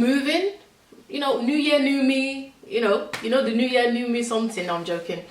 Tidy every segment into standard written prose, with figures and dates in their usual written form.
moving. You know, new year, new me. You know the new year, new me something. No, I'm joking.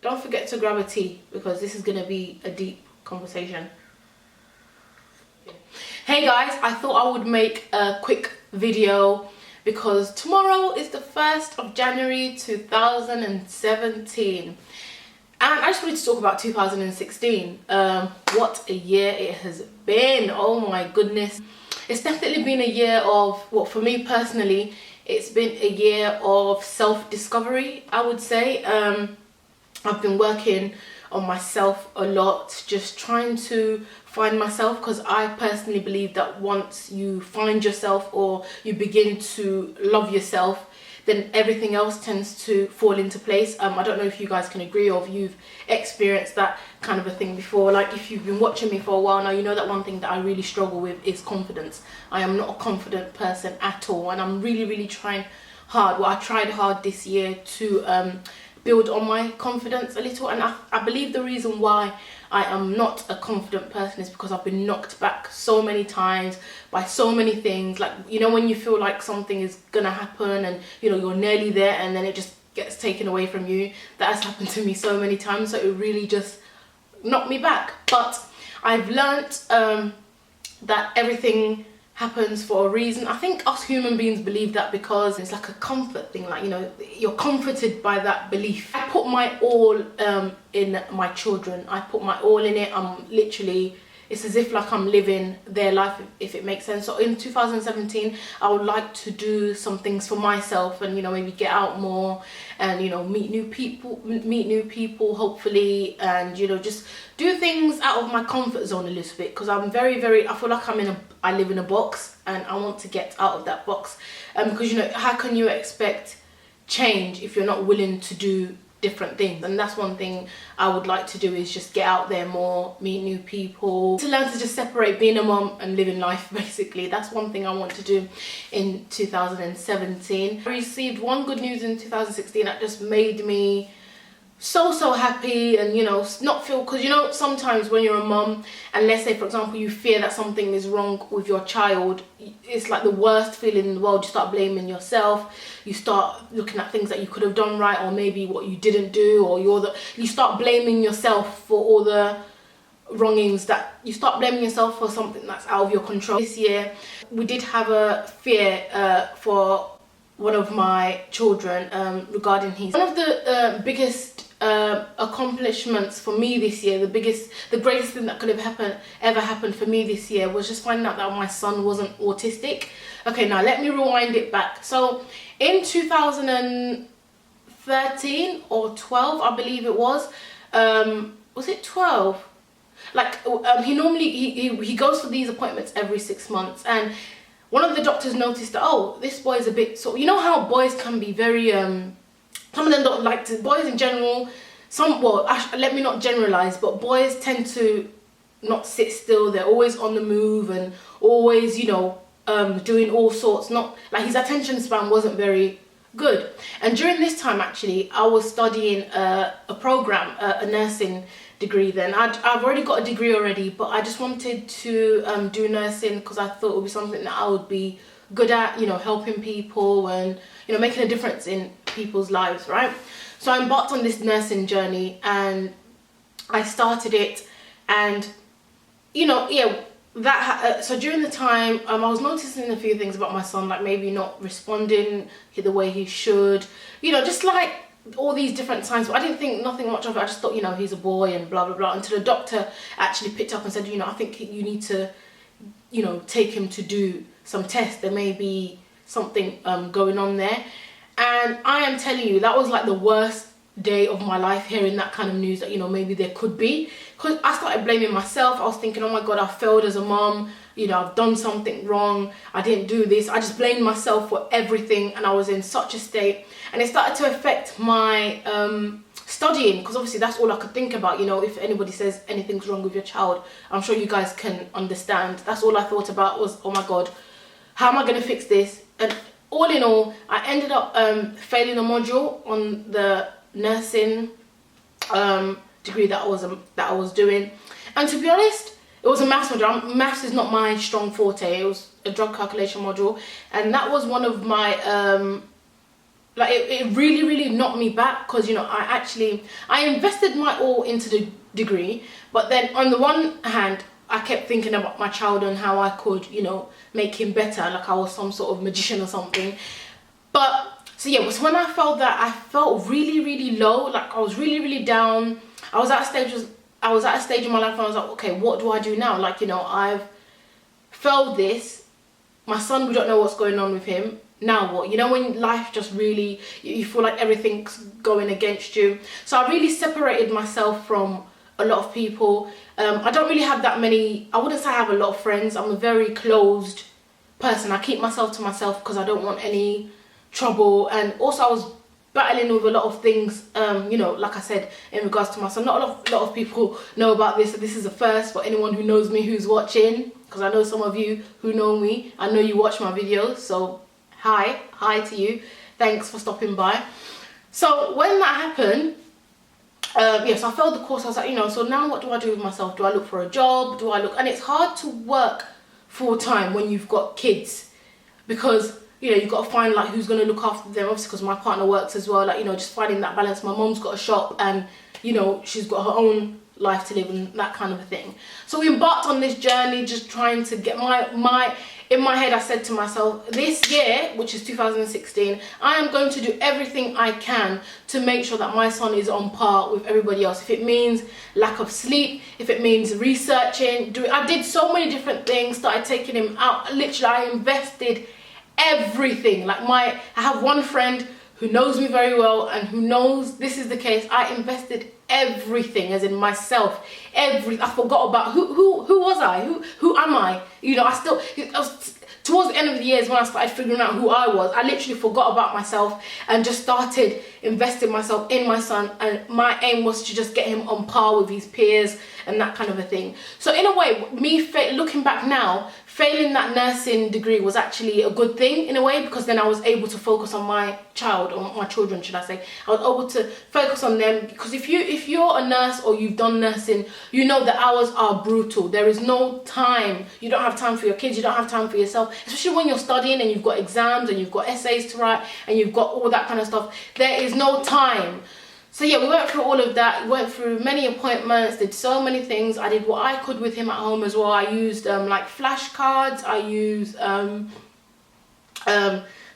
Don't forget to grab a tea because this is gonna be a deep conversation. Hey guys, I thought I would make a quick video because tomorrow is the 1st of January 2017. And I just wanted to talk about 2016. What a year it has been. Oh my goodness. It's definitely been a year of, well, for me personally, it's been a year of self-discovery, I would say. I've been working on myself a lot, just trying to find myself, because I personally believe that once you find yourself or you begin to love yourself, then everything else tends to fall into place. I don't know if you guys can agree or if you've experienced that kind of a thing before. Like, if you've been watching me for a while now, you know that one thing that I really struggle with is confidence. I am not a confident person at all, and I'm really trying hard. Well, I tried hard this year to build on my confidence a little, and I believe the reason why I am not a confident person is because I've been knocked back so many times by so many things. Like, you know, when you feel like something is gonna happen and you know you're nearly there and then it just gets taken away from you. That has happened to me so many times, so it really just knocked me back. But I've learnt that everything happens for a reason. I think us human beings believe that because it's like a comfort thing, like, you know, you're comforted by that belief. I put my all in my children. I put my all in it. I'm literally, it's as if like I'm living their life, if it makes sense. So in 2017, I would like to do some things for myself and, you know, maybe get out more and, you know, meet new people hopefully, and, you know, just do things out of my comfort zone a little bit, because I'm very, I feel like I live in a box and I want to get out of that box. Because, you know, how can you expect change if you're not willing to do different things? And that's one thing I would like to do, is just get out there more, meet new people, to learn to just separate being a mom and living life, basically. That's one thing I want to do in 2017. I received one good news in 2016 that just made me so happy, and, you know, not feel, because, you know, sometimes when you're a mum, and let's say for example you fear that something is wrong with your child, it's like the worst feeling in the world. You start blaming yourself, you start looking at things that you could have done right, or maybe what you didn't do, or you start blaming yourself for all the wrongings, that you start blaming yourself for something that's out of your control. This year we did have a fear for one of my children regarding his, one of the biggest accomplishments for me this year, the greatest thing that could have ever happened for me this year, was just finding out that my son wasn't autistic. Okay, now let me rewind it back. So in 2013 or 12, I believe it was it 12? Like, he normally he goes for these appointments every 6 months, and one of the doctors noticed that, oh, this boy is a bit, so you know how boys can be very some of them don't like to, boys in general, let me not generalize, but boys tend to not sit still. They're always on the move and always, you know, doing all sorts. Not like, his attention span wasn't very good. And during this time, actually, I was studying a program, a nursing degree. Then I've already got a degree already, but I just wanted to do nursing because I thought it would be something that I would be good at, you know, helping people and, you know, making a difference in people's lives, right? So I embarked on this nursing journey and I started it, and, you know, yeah, that so during the time I was noticing a few things about my son, like maybe not responding the way he should, you know, just like all these different signs. But I didn't think nothing much of it. I just thought, you know, he's a boy and blah blah blah, until the doctor actually picked up and said, you know, I think you need to, you know, take him to do some tests. There may be something going on there. And I am telling you, that was like the worst day of my life, hearing that kind of news, that, you know, maybe there could be, because I started blaming myself. I was thinking, oh my god, I failed as a mom, you know, I've done something wrong, I didn't do this. I just blamed myself for everything, and I was in such a state, and it started to affect my studying, because obviously that's all I could think about. You know, if anybody says anything's wrong with your child, I'm sure you guys can understand. That's all I thought about was, oh my god, how am I going to fix this? And all in all, I ended up failing a module on the nursing degree that I was doing. And to be honest, it was a maths module. Maths is not my strong forte. It was a drug calculation module, and that was one of my like it really knocked me back, because you know I invested my all into the degree, but then on the one hand I kept thinking about my child and how I could, you know, make him better, like I was some sort of magician or something. But so yeah, it was when I felt that I felt really low, like I was really down. I was at a stage in my life and I was like, okay, what do I do now? Like, you know, I've failed this. My son, we don't know what's going on with him. Now what? You know, when life just really, you feel like everything's going against you. So I really separated myself from a lot of people. I don't really have that many, I wouldn't say I have a lot of friends. I'm a very closed person. I keep myself to myself because I don't want any trouble. And also I was battling with a lot of things, you know, like I said, in regards to my son. Not a lot of people know about this. So this is a first for anyone who knows me, who's watching, because I know some of you who know me. I know you watch my videos, so hi to you. Thanks for stopping by. So when that happened, yes, I failed the course. I was like, you know, so now what do I do with myself? Do I look for a job? And it's hard to work full time when you've got kids, because you know, you've got to find like who's going to look after them, obviously, because my partner works as well, like, you know, just finding that balance. My mom's got a shop and, you know, she's got her own life to live and that kind of a thing. So we embarked on this journey, just trying to get in my head I said to myself, this year, which is 2016, I am going to do everything I can to make sure that my son is on par with everybody else. If it means lack of sleep, if it means researching, I did so many different things, started taking him out. Literally, I invested everything. Like I have one friend who knows me very well and who knows this is the case. I invested everything, as in myself. I forgot about who was I? Who am I? You know, towards the end of the years when I started figuring out who I was, I literally forgot about myself and just started investing myself in my son, and my aim was to just get him on par with his peers and that kind of a thing. So in a way, looking back now, failing that nursing degree was actually a good thing in a way, because then I was able to focus on my child, or my children should I say. I was able to focus on them, because if you're a nurse or you've done nursing, you know the hours are brutal. There is no time. You don't have time for your kids, you don't have time for yourself, especially when you're studying and you've got exams and you've got essays to write and you've got all that kind of stuff. There is no time. So yeah, we went through all of that. We went through many appointments, did so many things. I did what I could with him at home as well. I used like flashcards. I used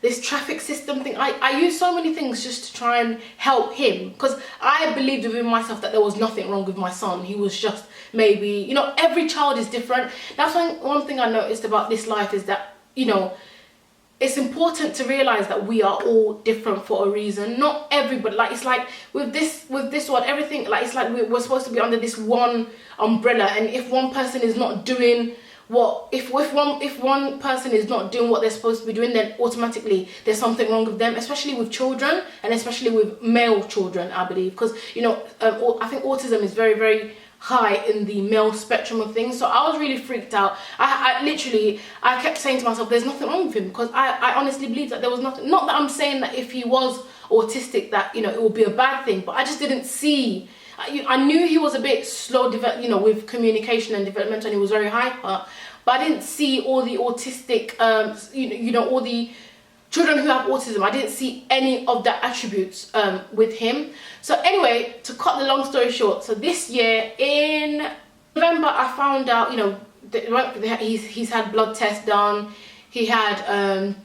this traffic system thing. I used so many things just to try and help him, because I believed within myself that there was nothing wrong with my son. He was just maybe, you know, every child is different. That's one thing I noticed about this life is that, you know, it's important to realize that we are all different for a reason. Not everybody, like, it's like with this one, everything, like, it's like we're supposed to be under this one umbrella, and if one person is not doing if one person is not doing what they're supposed to be doing, then automatically there's something wrong with them, especially with children, and especially with male children, I believe, because, you know, I think autism is very high in the male spectrum of things. So I was really freaked out. I kept saying to myself, there's nothing wrong with him, because I honestly believe that there was nothing. Not that I'm saying that if he was autistic that, you know, it would be a bad thing, but I just didn't see. I knew he was a bit slow, you know, with communication and development, and he was very hyper, but I didn't see all the autistic, you know, all the children who have autism. I didn't see any of the attributes with him. So anyway, to cut the long story short, so this year in November, I found out, you know, he's had blood tests done. He had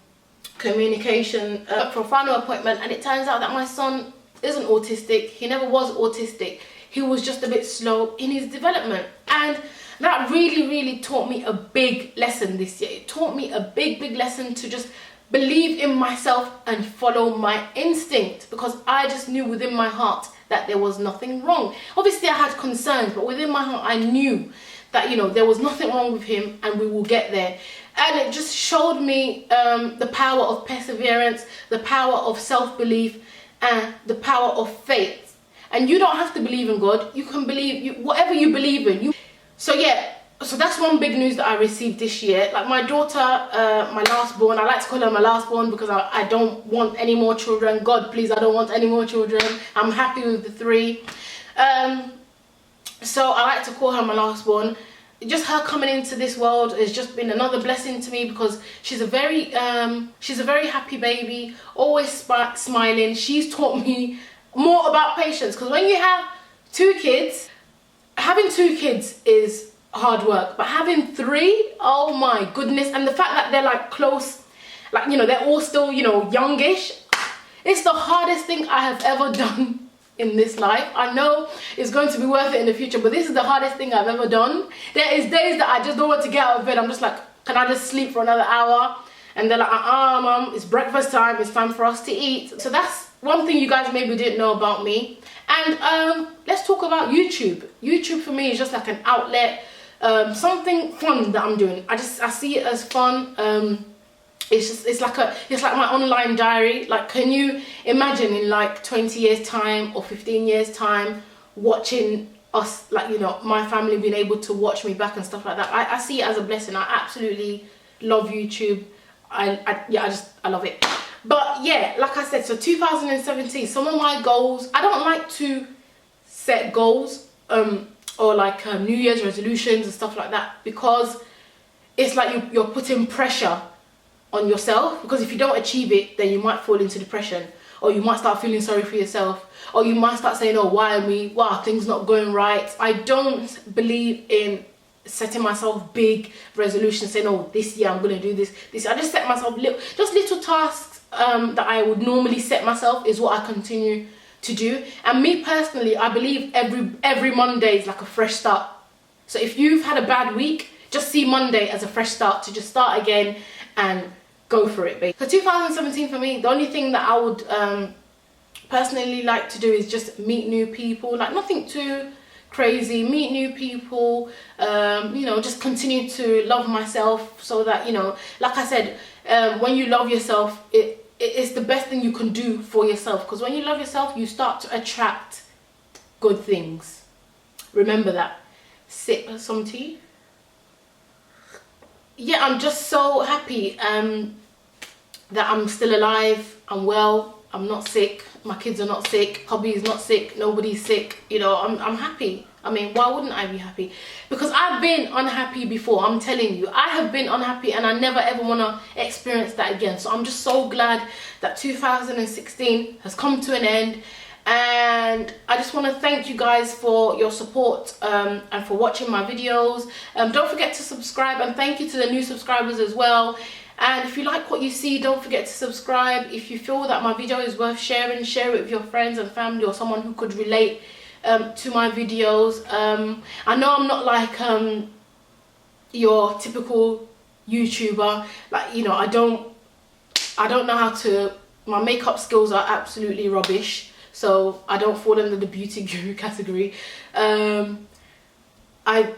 communication for a final appointment, and it turns out that my son isn't autistic. He never was autistic. He was just a bit slow in his development, and that really taught me a big lesson this year. It taught me a big lesson to just believe in myself and follow my instinct, because I just knew within my heart that there was nothing wrong. Obviously I had concerns, but within my heart I knew that, you know, there was nothing wrong with him and we will get there. And it just showed me the power of perseverance, the power of self-belief, and the power of faith. And you don't have to believe in God. You can believe whatever you believe in. So yeah, so that's one big news that I received this year. Like my daughter, my last born, I like to call her my last born because I don't want any more children. God, please, I don't want any more children. I'm happy with the 3. So I like to call her my last born. just her coming into this world has just been another blessing to me, because she's a very happy baby, always smiling. She's taught me more about patience, because when you have 2 kids, having 2 kids is hard work, but having 3, oh my goodness. And the fact that they're like close, like, you know, they're all still, you know, youngish, it's the hardest thing I have ever done in this life. I know it's going to be worth it in the future, but this is the hardest thing I've ever done. There is days that I just don't want to get out of bed. I'm just like, can I just sleep for another hour? And they're like, mum, it's breakfast time, it's time for us to eat. So that's one thing you guys maybe didn't know about me. And let's talk about YouTube. YouTube for me is just like an outlet, something fun that I'm doing. I see it as fun. It's like my online diary. Like, can you imagine in like 20 years time or 15 years time watching us, like, you know, my family being able to watch me back and stuff like that? I see it as a blessing. I absolutely love YouTube. I love it. But yeah, like I said, so 2017, some of my goals, I don't like to set goals or like New Year's resolutions and stuff like that, because it's like you're putting pressure on yourself, because if you don't achieve it, then you might fall into depression, or you might start feeling sorry for yourself, or you might start saying, oh, why me? Wow, things not going right. I don't believe in setting myself big resolutions, saying, oh, this year I'm gonna do this. I just set myself little tasks that I would normally set myself is what I continue to do. And me personally, I believe every Monday is like a fresh start. So if you've had a bad week, just see Monday as a fresh start to just start again and go for it, babe. So 2017 for me, the only thing that I would personally like to do is just meet new people. Like, nothing too crazy, meet new people, you know, just continue to love myself, so that, you know, like I said, when you love yourself, it's the best thing you can do for yourself, because when you love yourself, you start to attract good things. Remember that. Sip some tea. Yeah, I'm just so happy that I'm still alive, I'm well, I'm not sick, my kids are not sick, hubby is not sick, nobody's sick, you know, I'm happy. I mean, why wouldn't I be happy? Because I've been unhappy before, I'm telling you. I have been unhappy, and I never ever want to experience that again. So I'm just so glad that 2016 has come to an end. And I just want to thank you guys for your support and for watching my videos. Don't forget to subscribe, and thank you to the new subscribers as well. And if you like what you see, don't forget to subscribe. If you feel that my video is worth sharing, share it with your friends and family, or someone who could relate to my videos. I know I'm not like your typical YouTuber. Like, you know, I don't know how to, my makeup skills are absolutely rubbish, so I don't fall under the beauty guru category.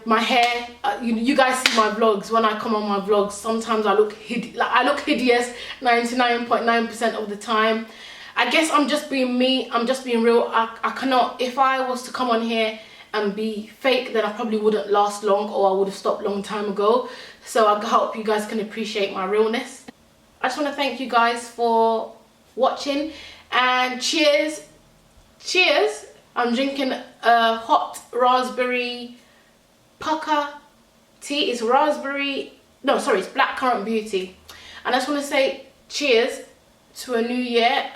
My hair, you guys see my vlogs. When I come on my vlogs, sometimes I look hideous 99.9% of the time. I guess I'm just being me, I'm just being real. I cannot, if I was to come on here and be fake, then I probably wouldn't last long, or I would have stopped long time ago. So I hope you guys can appreciate my realness. I just want to thank you guys for watching, and cheers. Cheers. I'm drinking a hot raspberry pucker tea. It's raspberry, no, sorry, it's blackcurrant beauty. And I just want to say cheers to a new year.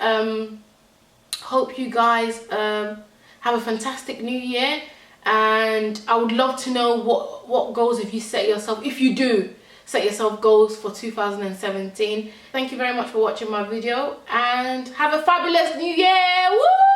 Hope you guys have a fantastic new year, and I would love to know what goals have you set yourself, if you do set yourself goals for 2017. Thank you very much for watching my video, and have a fabulous new year. Woo!